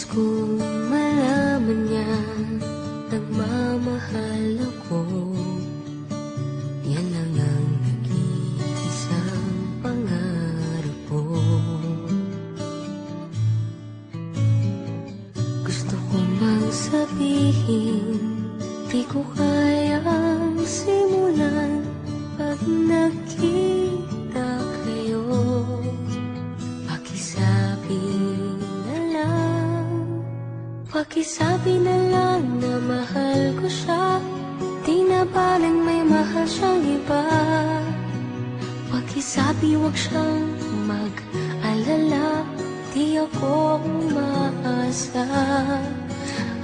kung malaman niya nagmamahal ako. Yan lang ang nag-iisang pangarap ko. Gusto ko mang sabihin, di ko kayang simulan pag nakita kayo. Pakisabi na lang na mahal ko siya, di na baling may mahal siyang iba. Pakisabi wag siyang mag-alala, di ako umaasa.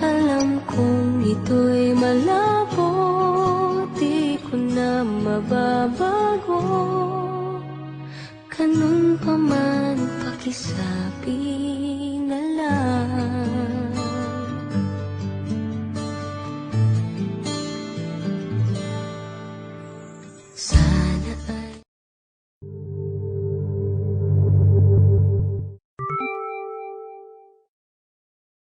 Alam kong ito'y malayo